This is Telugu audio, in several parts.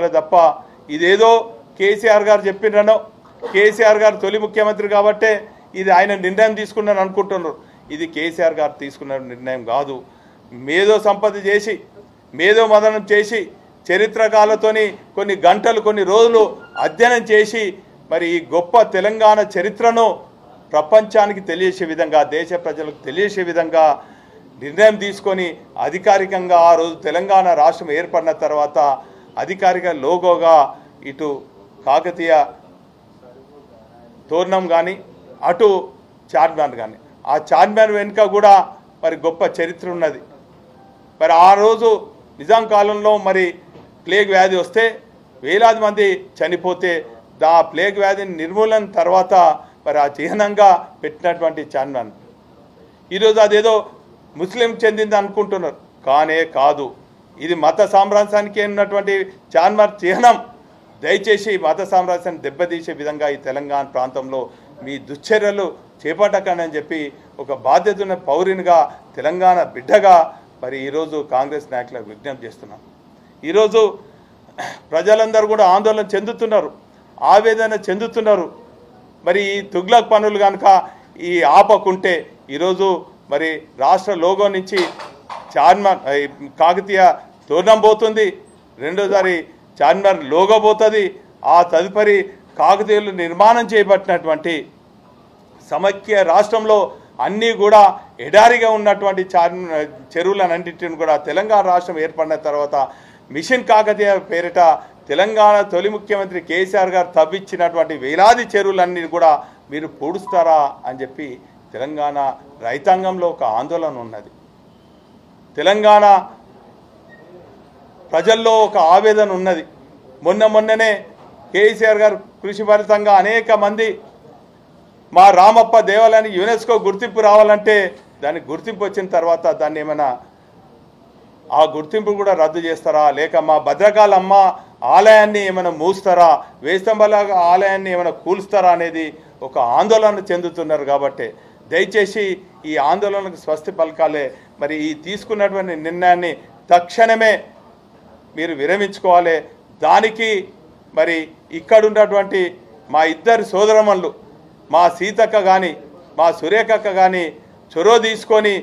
చెప్పే తప్ప ఇదేదో కేసీఆర్ గారు చెప్పిననో కేసీఆర్ గారు తొలి ముఖ్యమంత్రి కాబట్టే ఇది ఆయన నిర్ణయం తీసుకున్నాను అనుకుంటున్నారు. ఇది కేసీఆర్ గారు తీసుకున్న నిర్ణయం కాదు. మేధో సంపత్తి చేసి మేధో మదనం చేసి చరిత్రకాలతోని కొన్ని గంటలు కొన్ని రోజులు అధ్యయనం చేసి మరి ఈ గొప్ప తెలంగాణ చరిత్రను ప్రపంచానికి తెలియజేసే విధంగా దేశ ప్రజలకు తెలియజేసే విధంగా నిర్ణయం తీసుకొని అధికారికంగా ఆ రోజు తెలంగాణ రాష్ట్రం ఏర్పడిన తర్వాత అధికారిక లోగోగా ఇటు కాకతీయ తోరణం కానీ అటు చార్మినార్ కానీ ఆ చార్మినార్ వెనుక కూడా మరి గొప్ప చరిత్ర ఉన్నది. మరి ఆ రోజు నిజాం కాలంలో మరి ప్లేగ్ వ్యాధి వస్తే వేలాది మంది చనిపోతే ఆ ప్లేగ్ వ్యాధిని నిర్మూలన తర్వాత మరి ఆ చిహ్నంగా పెట్టినటువంటి చార్మినార్ ఈరోజు అదేదో ముస్లిం చెందింది అనుకుంటున్నారు, కానే కాదు. ఇది మత సామ్రాజ్యానికి ఉన్నటువంటి చార్మినార్ చిహ్నం. దయచేసి మత సామ్రాజ్యాన్ని దెబ్బతీసే విధంగా ఈ తెలంగాణ ప్రాంతంలో మీ దుశ్చర్యలు చేపట్టకని చెప్పి ఒక బాధ్యత ఉన్న పౌరునిగా తెలంగాణ బిడ్డగా మరి ఈరోజు కాంగ్రెస్ నాయకులకు విజ్ఞప్తి చేస్తున్నాం. ఈరోజు ప్రజలందరూ కూడా ఆందోళన చెందుతున్నారు, ఆవేదన చెందుతున్నారు. మరి ఈ తుగ్లక్ పనులు కనుక ఈ ఆపకుంటే ఈరోజు మరి రాష్ట్ర లోగో నుంచి చార్మినార్ కాకతీయ తోరణం పోతుంది, రెండోసారి చార్మినార్ లోగో పోతుంది. ఆ తదుపరి కాకతీయులు నిర్మాణం చేపట్టినటువంటి సమైక్య రాష్ట్రంలో అన్నీ కూడా ఎడారిగా ఉన్నటువంటి చెరువులన్నింటిని కూడా తెలంగాణ రాష్ట్రం ఏర్పడిన తర్వాత మిషన్ కాకతీయ పేరిట తెలంగాణ తొలి ముఖ్యమంత్రి కేసీఆర్ గారు తవ్వించినటువంటి వేలాది చెరువులన్నీ కూడా మీరు పూడుస్తారా అని చెప్పి తెలంగాణ రైతాంగంలో ఒక ఆందోళన ఉన్నది. తెలంగాణ ప్రజల్లో ఒక ఆవేదన ఉన్నది. మొన్ననే కేసీఆర్ గారు కృషి ఫలితంగా అనేక మంది మా రామప్ప దేవాలయానికి యునెస్కో గుర్తింపు రావాలంటే దానికి గుర్తింపు వచ్చిన తర్వాత దాన్ని ఏమైనా ఆ గుర్తింపు కూడా రద్దు చేస్తారా, లేక మా భద్రకాళమ్మ ఆలయాన్ని ఏమైనా మూస్తారా, వేస్తంబల ఆలయాన్ని ఏమైనా కూల్స్తారా అనేది ఒక ఆందోళన చెందుతున్నారు. కాబట్టి దయచేసి ఈ ఆందోళనకు స్వస్తి పలకాలే. మరి ఈ తీసుకున్నటువంటి నిర్ణయాన్ని తక్షణమే మీరు విరమించుకోవాలి. దానికి మరి ఇక్కడ ఉన్నటువంటి మా ఇద్దరు సోదరమణులు మా సీతక్క కానీ మా సురేఖక్క కానీ చొరవ తీసుకొని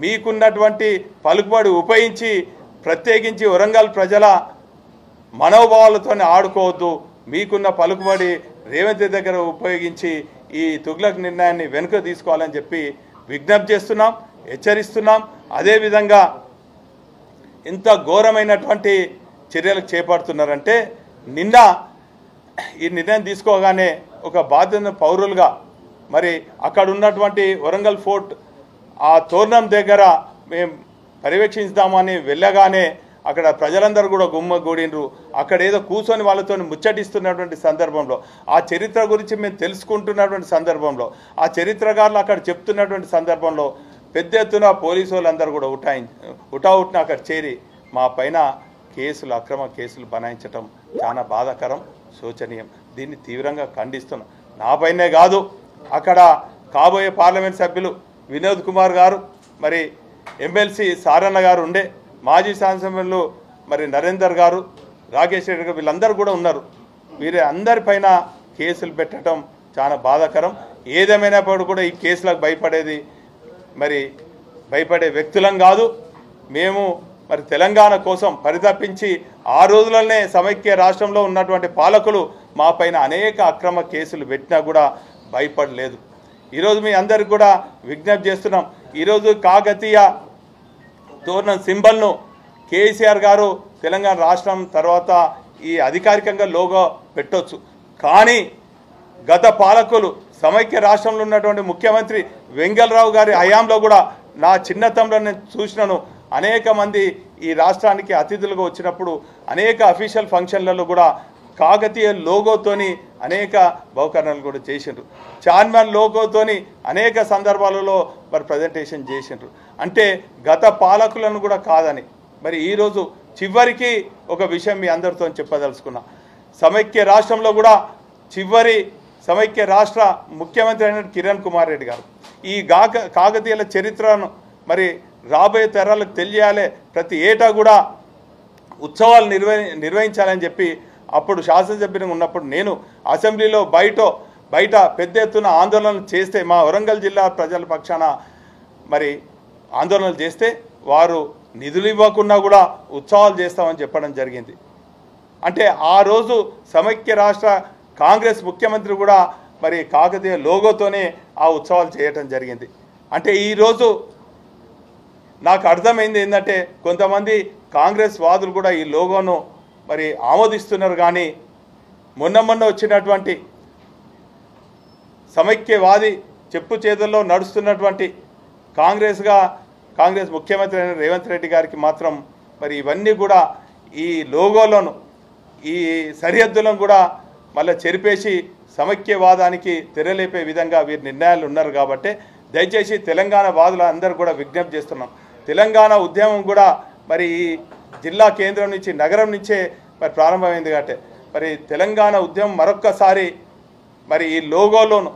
మీకున్నటువంటి పలుకుబడి ఉపయోగించి ప్రత్యేకించి వరంగల్ ప్రజల మనోభావాలతో ఆడుకోవద్దు. మీకున్న పలుకుబడి రేవంత్ దగ్గర ఉపయోగించి ఈ తుగ్లక్ నిర్ణయాన్ని వెనుక తీసుకోవాలని చెప్పి విజ్ఞప్తి చేస్తున్నాం, హెచ్చరిస్తున్నాం. అదేవిధంగా ఇంత ఘోరమైనటువంటి చర్యలు చేపడుతున్నారంటే నిన్న ఈ నిర్ణయం తీసుకోగానే ఒక బాధ్యత పౌరులుగా మరి అక్కడ ఉన్నటువంటి వరంగల్ ఫోర్ట్ ఆ తోరణం దగ్గర మేము పర్యవేక్షిస్తామని వెళ్ళగానే అక్కడ ప్రజలందరూ కూడా గుమ్మగూడినరు. అక్కడ ఏదో కూర్చొని వాళ్ళతో ముచ్చటిస్తున్నటువంటి సందర్భంలో ఆ చరిత్ర గురించి మేము తెలుసుకుంటున్నటువంటి సందర్భంలో ఆ చరిత్రకారులు అక్కడ చెప్తున్నటువంటి సందర్భంలో పెద్ద ఎత్తున పోలీసు వాళ్ళందరూ కూడా ఉటావుట్న అక్కడ చేరి మా పైన కేసులు అక్రమ కేసులు బనాయించటం చాలా బాధాకరం, శోచనీయం. దీన్ని తీవ్రంగా ఖండిస్తున్నాం. నా పైనే కాదు, అక్కడ కాబోయే పార్లమెంట్ సభ్యులు వినోద్ కుమార్ గారు, మరి ఎమ్మెల్సీ సారన్న గారు ఉండే, మాజీ శాసనసభ్యులు మరి నరేందర్ గారు, రాకేష్ రెడ్డి గారు, వీళ్ళందరూ కూడా ఉన్నారు. వీరి అందరిపైన కేసులు పెట్టడం చాలా బాధాకరం. ఏదేమైనప్పుడు కూడా ఈ కేసులకు భయపడే వ్యక్తులం కాదు. మేము మరి తెలంగాణ కోసం పరితపించి ఆ రోజులనే సమైక్య రాష్ట్రంలో ఉన్నటువంటి పాలకులు మా పైన అనేక అక్రమ కేసులు పెట్టినా కూడా భయపడలేదు. ఈరోజు మీ అందరికి కూడా విజ్ఞప్తి చేస్తున్నాం. ఈరోజు కాకతీయ తోరణం సింబల్ను కేసీఆర్ గారు తెలంగాణ రాష్ట్రం తర్వాత ఈ అధికారికంగా లోగో పెట్టొచ్చు. కానీ గత పాలకులు సమైక్య రాష్ట్రంలో ఉన్నటువంటి ముఖ్యమంత్రి వెంగళరావు గారి హయాంలో కూడా నా చిన్నతనంలో నేను చూసినాను. అనేక మంది ఈ రాష్ట్రానికి అతిథులుగా వచ్చినప్పుడు అనేక అఫీషియల్ ఫంక్షన్లలో కూడా కాకతీయ లోగోతోని అనేక బహుకరణలు కూడా చేసిండ్రు. చార్మినార్ లోగోతోని అనేక సందర్భాలలో మరి ప్రజెంటేషన్ చేసిండ్రు. అంటే గత పాలకులను కూడా కాదని మరి ఈరోజు చివరికి ఒక విషయం మీ అందరితో చెప్పదలుచుకున్నా. సమైక్య రాష్ట్రంలో కూడా చివరి సమైక్య రాష్ట్ర ముఖ్యమంత్రి అయిన కిరణ్ కుమార్ రెడ్డి గారు ఈ కాకతీయుల చరిత్రను మరి రాబోయే తరాలకు తెలియాలి. ప్రతి ఏటా కూడా ఉత్సవాలు నిర్వహించాలని చెప్పి అప్పుడు శాసనసభ్యునిగా ఉన్నప్పుడు నేను అసెంబ్లీలో బయట పెద్ద ఎత్తున ఆందోళనలు చేస్తే మా వరంగల్ జిల్లా ప్రజల పక్షాన మరి ఆందోళనలు చేస్తే వారు నిధులు ఇవ్వకుండా కూడా ఉత్సవాలు చేస్తామని చెప్పడం జరిగింది. అంటే ఆ రోజు సమైక్య రాష్ట్ర కాంగ్రెస్ ముఖ్యమంత్రి కూడా మరి కాకతీయ లోగోతోనే ఆ ఉత్సవాలు చేయటం జరిగింది. అంటే ఈరోజు నాకు అర్థమైంది ఏంటంటే కొంతమంది కాంగ్రెస్ వాదులు కూడా ఈ లోగోను మరి ఆమోదిస్తున్నారు, కానీ మొన్న వచ్చినటువంటి సమైక్యవాది చెప్పు చేతుల్లో నడుస్తున్నటువంటి కాంగ్రెస్ ముఖ్యమంత్రి అయిన రేవంత్ రెడ్డి గారికి మాత్రం మరి ఇవన్నీ కూడా ఈ లోగోలను ఈ సరిహద్దులను కూడా మళ్ళీ చెరిపేసి సమైక్యవాదానికి తెరలేపే విధంగా వీరి నిర్ణయాలు ఉన్నారు. కాబట్టి దయచేసి తెలంగాణ వాదులు అందరూ కూడా విజ్ఞప్తి చేస్తున్నాం. తెలంగాణ ఉద్యమం కూడా మరి ఈ జిల్లా కేంద్రం నుంచి నగరం నుంచే మరి ప్రారంభమైంది. కాబట్టి మరి తెలంగాణ ఉద్యమం మరొక్కసారి మరి ఈ లోగోలోను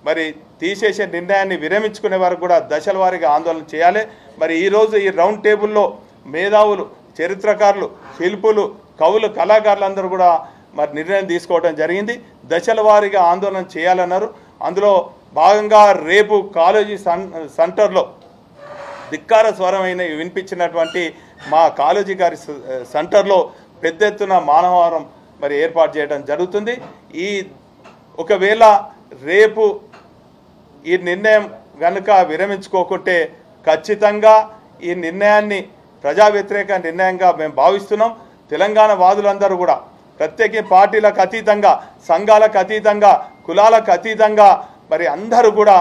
మరి తీసేసే నిర్ణయాన్ని విరమించుకునే వరకు కూడా దశల వారీగా ఆందోళన చేయాలి. మరి ఈరోజు ఈ రౌండ్ టేబుల్లో మేధావులు, చరిత్రకారులు, శిల్పులు, కవులు, కళాకారులందరూ కూడా మరి నిర్ణయం తీసుకోవడం జరిగింది. దశల వారీగా ఆందోళన చేయాలన్నారు. అందులో భాగంగా రేపు కాలేజీ సెంటర్లో ధిక్కార స్వరమైన వినిపించినటువంటి మా కాలేజీ గారి సెంటర్లో పెద్ద ఎత్తున మానవహారం మరి ఏర్పాటు చేయడం జరుగుతుంది. ఒకవేళ రేపు ఈ నిర్ణయం కనుక విరమించుకోకుంటే ఖచ్చితంగా ఈ నిర్ణయాన్ని ప్రజా వ్యతిరేక నిర్ణయంగా మేము భావిస్తున్నాం. తెలంగాణ వాదులందరూ కూడా ప్రత్యేక పార్టీలకు అతీతంగా, సంఘాలకు అతీతంగా, కులాలకు అతీతంగా మరి అందరూ కూడా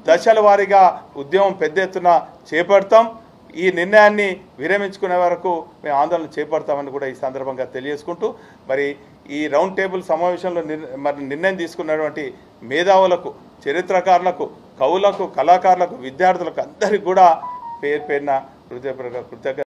దశల వారీగా ఉద్యమం పెద్ద ఎత్తున చేపడతాం. ఈ నిర్ణయాన్ని విరమించుకునే వరకు మేము ఆందోళన చేపడతామని కూడా ఈ సందర్భంగా తెలియజేసుకుంటూ మరి ఈ రౌండ్ టేబుల్ సమావేశంలో మరి నిర్ణయం తీసుకున్నటువంటి మేధావులకు, చరిత్రకారులకు, కవులకు, కళాకారులకు, విద్యార్థులకు అందరికీ కూడా పేరున కృతజ్ఞత